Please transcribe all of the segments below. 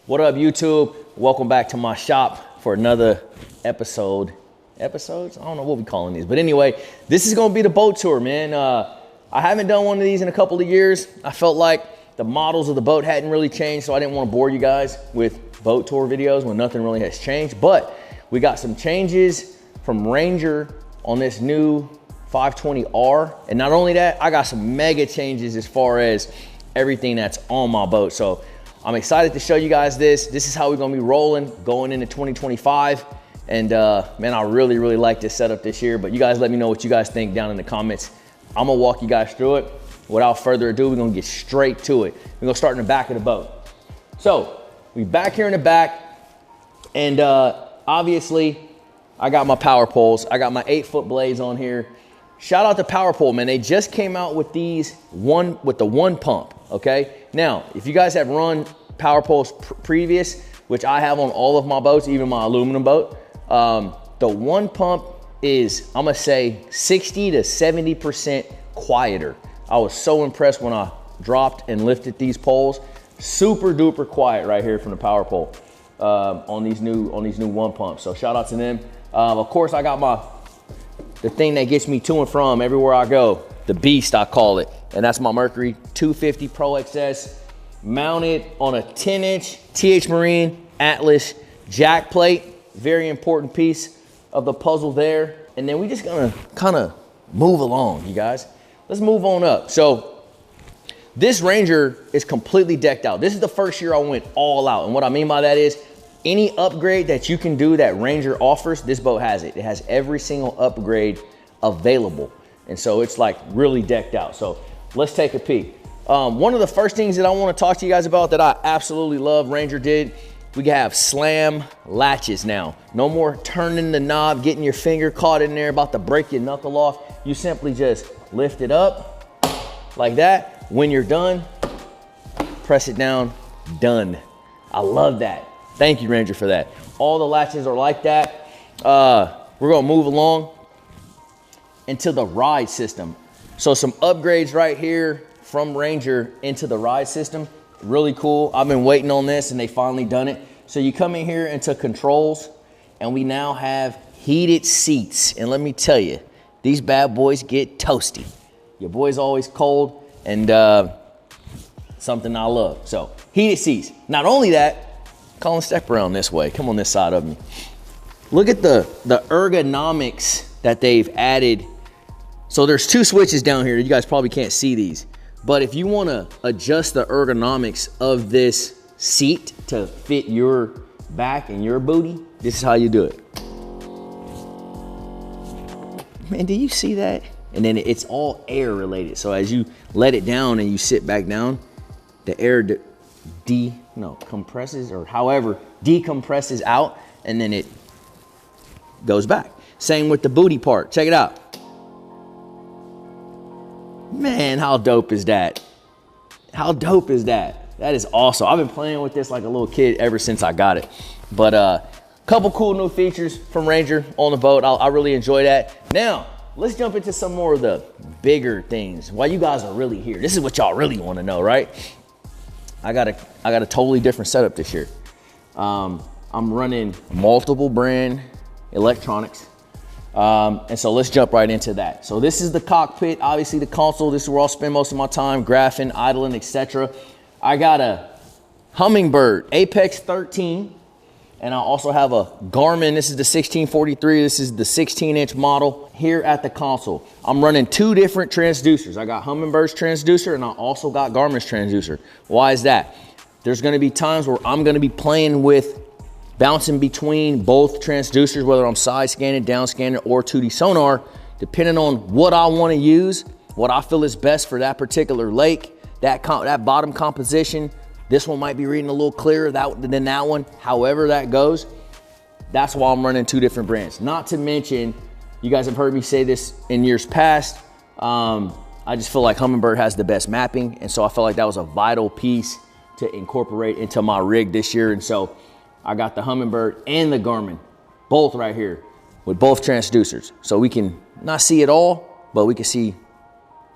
What up, YouTube? Welcome back to my shop for another episodes? I don't know what we're calling these, but anyway, this is gonna be the boat tour, man. I haven't done one of these in a couple of years. I felt like the models of the boat hadn't really changed, so I didn't want to bore you guys with boat tour videos when nothing really has changed. But we got some changes from Ranger on this new 520R, and not only that, I got some mega changes as far as everything that's on my boat. So I'm excited to show you guys this. This is how we're gonna be rolling going into 2025. And man, I really like this setup this year, but you guys let me know what you guys think down in the comments. I'm gonna walk you guys through it. Without further ado, we're gonna get straight to it. We're gonna start in the back of the boat. So we back here in the back, and obviously I got my power poles. I got my 8-foot blades on here. Shout out to Power Pole, man. They just came out with these with the one pump, okay? Now, if you guys have run Power Poles previous, which I have on all of my boats, even my aluminum boat, the one pump is, I'm gonna say 60 to 70% quieter. I was so impressed when I dropped and lifted these poles. Super duper quiet right here from the Power Pole on these new one pumps. So shout out to them. Of course, I got the thing that gets me to and from everywhere I go, the beast I call it, and that's my Mercury 250 Pro XS, mounted on a 10-inch TH Marine Atlas jack plate. Very important piece of the puzzle there. And then we just gonna kind of move along, you guys. Let's move on up. So this Ranger is completely decked out. This is the first year I went all out, and what I mean by that is any upgrade that you can do that Ranger offers, this boat has it. It has every single upgrade available. And so it's like really decked out. So let's take a peek. One of the first things that I want to talk to you guys about that I absolutely love Ranger did, we have slam latches now. No more turning the knob, getting your finger caught in there, about to break your knuckle off. You simply just lift it up like that. When you're done, press it down, done. I love that. Thank you, Ranger, for that. All the latches are like that. We're gonna move along into the ride system. So some upgrades right here from Ranger into the ride system. Really cool. I've been waiting on this and they finally done it. So you come in here into controls and we now have heated seats. And let me tell you, these bad boys get toasty. Your boy's always cold, and something I love. So heated seats. Not only that, Colin, step around this way. Come on this side of me. Look at the ergonomics that they've added. So there's 2 switches down here. You guys probably can't see these. But if you want to adjust the ergonomics of this seat to fit your back and your booty, this is how you do it. Man, do you see that? And then it's all air related. So as you let it down and you sit back down, the air compresses, or however, decompresses out, and then it goes back. Same with the booty part. Check it out. Man, how dope is that? How dope is that? That is awesome. I've been playing with this like a little kid ever since I got it. But couple cool new features from Ranger on the boat. I really enjoy that. Now, let's jump into some more of the bigger things. While you guys are really here, this is what y'all really want to know, right? I got a totally different setup this year. I'm running multiple brand electronics. And so let's jump right into that. So this is the cockpit, obviously the console. This is where I'll spend most of my time graphing, idling, etc. I got a Humminbird Apex 13, and I also have a Garmin. This is the 1643. This is the 16-inch model here at the console. I'm running 2 different transducers. I got Humminbird's transducer, and I also got Garmin's transducer. Why is that? There's gonna be times where I'm gonna be playing with bouncing between both transducers, whether I'm side scanning, down scanning, or 2D sonar, depending on what I want to use, what I feel is best for that particular lake, that bottom composition. This one might be reading a little clearer than that one. However that goes, that's why I'm running 2 different brands. Not to mention, you guys have heard me say this in years past, I just feel like Humminbird has the best mapping, and so I felt like that was a vital piece to incorporate into my rig this year. And so I got the Humminbird and the Garmin, both right here with both transducers. So we can not see it all, but we can see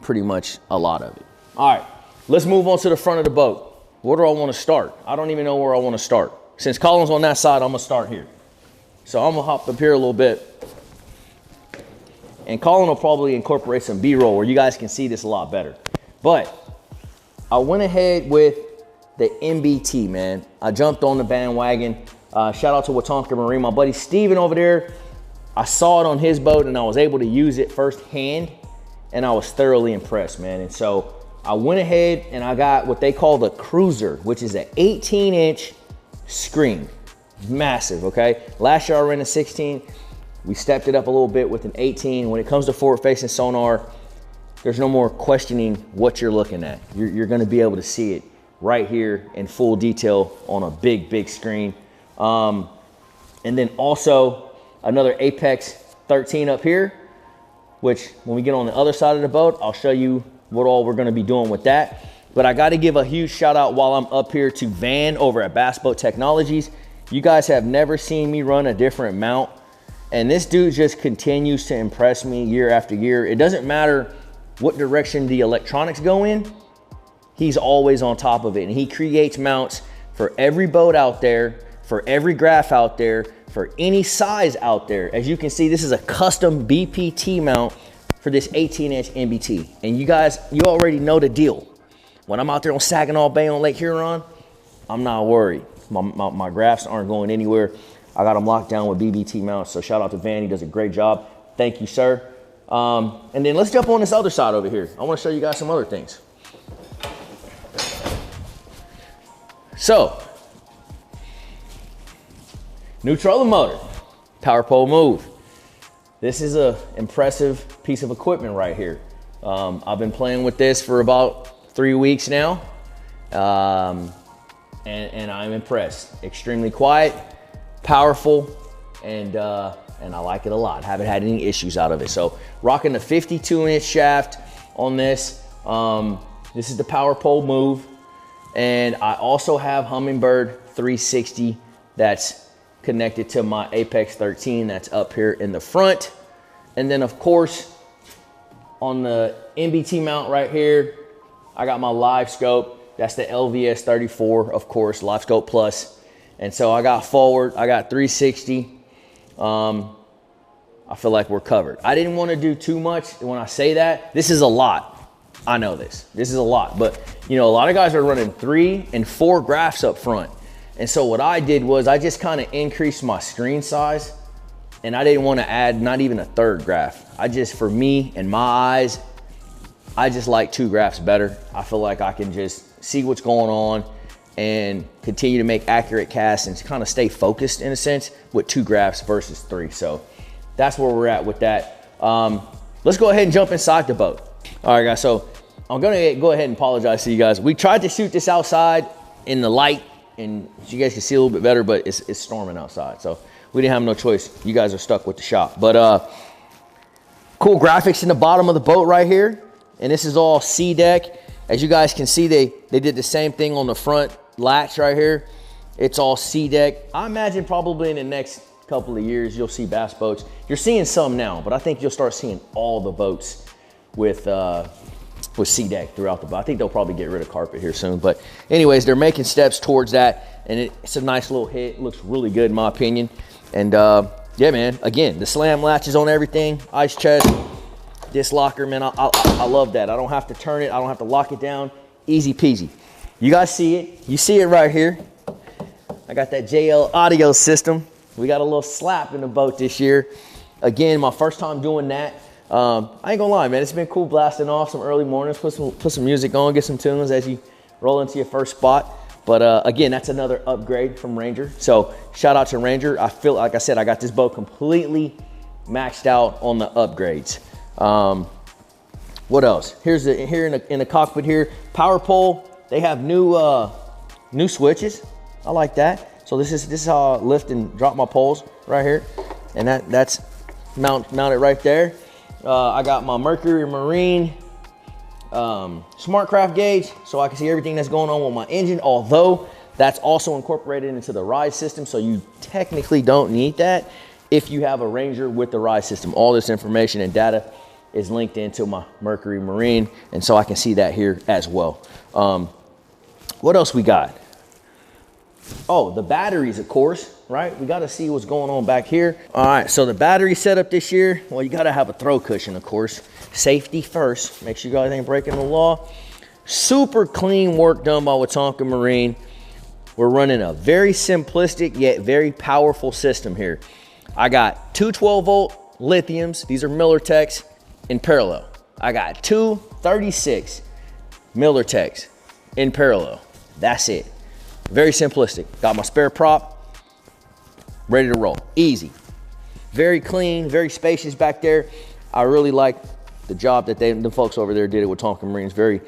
pretty much a lot of it. All right, let's move on to the front of the boat. where do I want to start? I don't even know where I want to start. Since Colin's on that side, I'm going to start here. So I'm going to hop up here a little bit. And Colin will probably incorporate some B-roll where you guys can see this a lot better. But I went ahead with the MBT, man. I jumped on the bandwagon. Shout out to Wetumpka Marine. My buddy Steven over there, I saw it on his boat and I was able to use it firsthand and I was thoroughly impressed, man. And so I went ahead and I got what they call the Cruiser, which is an 18-inch screen. Massive, okay? Last year I ran a 16. We stepped it up a little bit with an 18. When it comes to forward-facing sonar, there's no more questioning what you're looking at. You're gonna be able to see it right here in full detail on a big, big screen. And then also another Apex 13 up here, which when we get on the other side of the boat, I'll show you what all we're gonna be doing with that. But I gotta give a huge shout out while I'm up here to Van over at Bass Boat Technologies. You guys have never seen me run a different mount. And this dude just continues to impress me year after year. It doesn't matter what direction the electronics go in, he's always on top of it. And he creates mounts for every boat out there, for every graph out there, for any size out there. As you can see, this is a custom BPT mount for this 18-inch MBT. And you guys, you already know the deal. When I'm out there on Saginaw Bay on Lake Huron, I'm not worried. My graphs aren't going anywhere. I got them locked down with BBT mounts. So shout out to Van, he does a great job. Thank you, sir. And then let's jump on this other side over here. I want to show you guys some other things. So, new trolling motor, power pole move. This is a impressive piece of equipment right here. I've been playing with this for about 3 weeks now, and I'm impressed. Extremely quiet, powerful, and I like it a lot. Haven't had any issues out of it. So rocking the 52-inch shaft on this. This is the power pole move. And I also have Humminbird 360 that's connected to my Apex 13 that's up here in the front. And then of course, on the MBT mount right here, I got my live scope. That's the LVS 34, of course, live scope plus. And so I got forward, I got 360. I feel like we're covered. I didn't want to do too much. When I say that, this is a lot. I know this is a lot, but you know, a lot of guys are running 3 and 4 graphs up front. And so what I did was I just kind of increased my screen size, and I didn't want to add not even a 3rd graph. I just, for me and my eyes, I just like 2 graphs better. I feel like I can just see what's going on and continue to make accurate casts and kind of stay focused in a sense with 2 graphs versus 3. So that's where we're at with that. Let's go ahead and jump inside the boat. All right, guys, so I'm gonna go ahead and apologize to you guys. We tried to shoot this outside in the light and so you guys can see a little bit better, but it's storming outside. So we didn't have no choice. You guys are stuck with the shop. But cool graphics in the bottom of the boat right here. And this is all C deck. As you guys can see, they did the same thing on the front latch right here. It's all C deck. I imagine probably in the next couple of years, you'll see bass boats. You're seeing some now, but I think you'll start seeing all the boats with C deck throughout the boat. I think they'll probably get rid of carpet here soon. But anyways, they're making steps towards that, and it's a nice little hit. It looks really good in my opinion. And yeah, man, again, the slam latches on everything, ice chest, this locker, man, I love that. I don't have to turn it. I don't have to lock it down. Easy peasy. You guys see it. You see it right here. I got that JL audio system. We got a little slap in the boat this year. Again, my first time doing that. I ain't gonna lie, man, it's been cool blasting off some early mornings, put some music on, get some tunes as you roll into your first spot. But again, that's another upgrade from Ranger. So shout out to Ranger. I feel like I said, I got this boat completely maxed out on the upgrades. What else? Here in the cockpit here, power pole. They have new switches. I like that. So this is how I lift and drop my poles right here, and that's mounted right there. I got my Mercury Marine SmartCraft gauge, so I can see everything that's going on with my engine, although that's also incorporated into the ride system, so you technically don't need that if you have a Ranger with the ride system. All this information and data is linked into my Mercury Marine, and so I can see that here as well. What else we got? Oh, the batteries, of course, right? We got to see what's going on back here. All right, so the battery setup this year, well, you got to have a throw cushion, of course. Safety first. Make sure you guys ain't breaking the law. Super clean work done by Wetonka Marine. We're running a very simplistic yet very powerful system here. I got two 12-volt lithiums. These are MillerTechs in parallel. I got two 36 MillerTechs in parallel. That's it. Very simplistic. Got my spare prop, ready to roll. Easy. Very clean, very spacious back there. I really like the job that the folks over there did it with Wetonka Marines. Very,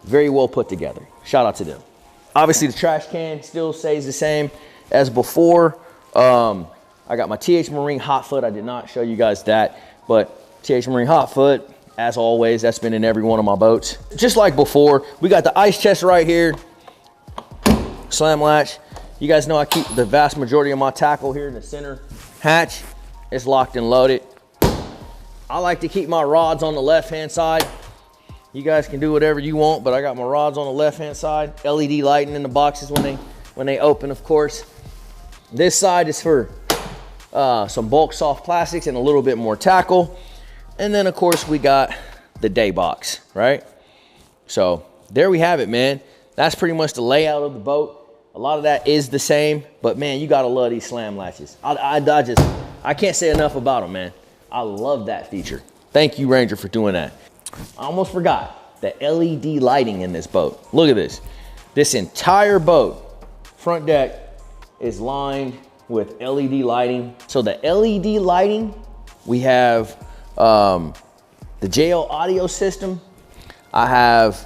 very well put together. Shout out to them. Obviously, the trash can still stays the same as before. I got my TH Marine hot foot. I did not show you guys that, but TH Marine hot foot, as always, that's been in every one of my boats. Just like before, we got the ice chest right here. Slam latch. You guys know I keep the vast majority of my tackle here in the center hatch. It's locked and loaded. I like to keep my rods on the left-hand side. You guys can do whatever you want, but I got my rods on the left-hand side. LED lighting in the boxes when they open, of course. This side is for some bulk soft plastics and a little bit more tackle. And then, of course, we got the day box, right? So there we have it, man. That's pretty much the layout of the boat. A lot of that is the same, but man, you gotta love these slam latches. I can't say enough about them, man. I love that feature. Thank you, Ranger, for doing that. I almost forgot the LED lighting in this boat. Look at this. This entire boat, front deck, is lined with LED lighting. So the LED lighting, we have the JL audio system. I have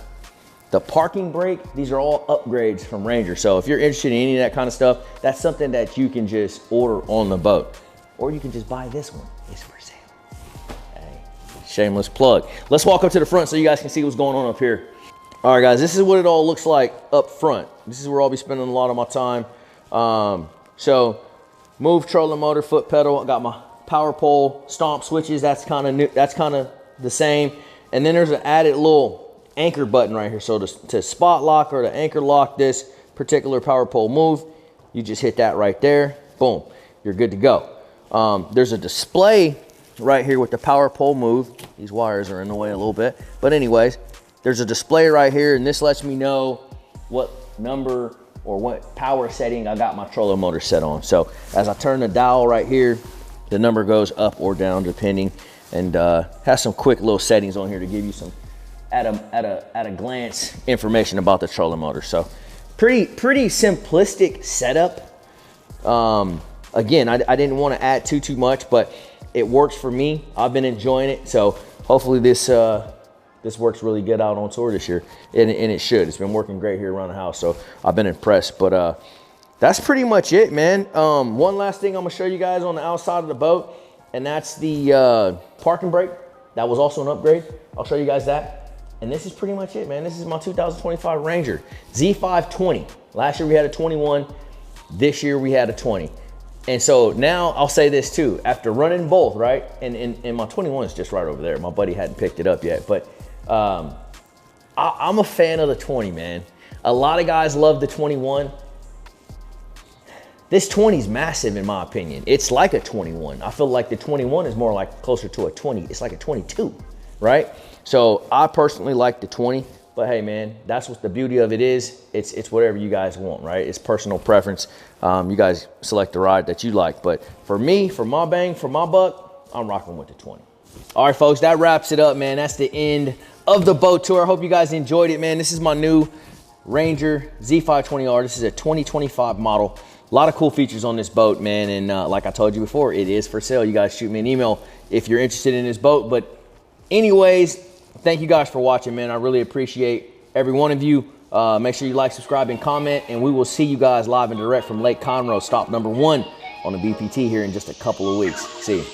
the parking brake. These are all upgrades from Ranger. So if you're interested in any of that kind of stuff, that's something that you can just order on the boat. Or you can just buy this one. It's for sale. Hey, shameless plug. Let's walk up to the front so you guys can see what's going on up here. All right, guys, this is what it all looks like up front. This is where I'll be spending a lot of my time. So move trolling motor, foot pedal. I got my power pole, stomp switches. That's kind of new. That's kind of the same. And then there's an added little anchor button right here. So to spot lock or to anchor lock this particular power pole move, you just hit that right there. Boom, you're good to go. There's a display right here with the power pole move. These wires are in the way a little bit, but anyways, there's a display right here, and this lets me know what number or what power setting I got my trolling motor set on. So as I turn the dial right here, the number goes up or down depending, and has some quick little settings on here to give you some at a glance information about the trolling motor. So pretty simplistic setup. Again, I didn't want to add too much, but it works for me. I've been enjoying it, so hopefully this works really good out on tour this year, and it should. It's been working great here around the house, so I've been impressed. But that's pretty much it, man. One last thing I'm gonna show you guys on the outside of the boat, and that's the parking brake. That was also an upgrade. I'll show you guys that. And this is pretty much it, man. This is my 2025 Ranger Z520. Last year we had a 21. This year we had a 20. And so now I'll say this too, after running both, right? And my 21 is just right over there. My buddy hadn't picked it up yet, but I'm a fan of the 20, man. A lot of guys love the 21. This 20 is massive in my opinion. It's like a 21. I feel like the 21 is more like closer to a 20. It's like a 22, right? So I personally like the 20, but hey man, that's what the beauty of it is. It's whatever you guys want, right? It's personal preference. You guys select the ride that you like, but for me, for my bang, for my buck, I'm rocking with the 20. All right, folks, that wraps it up, man. That's the end of the boat tour. I hope you guys enjoyed it, man. This is my new Ranger Z520R. This is a 2025 model. A lot of cool features on this boat, man. And like I told you before, it is for sale. You guys shoot me an email if you're interested in this boat. But anyways, thank you guys for watching, man. I really appreciate every one of you. Make sure you like, subscribe, and comment. And we will see you guys live and direct from Lake Conroe, stop number 1 on the BPT here in just a couple of weeks. See you.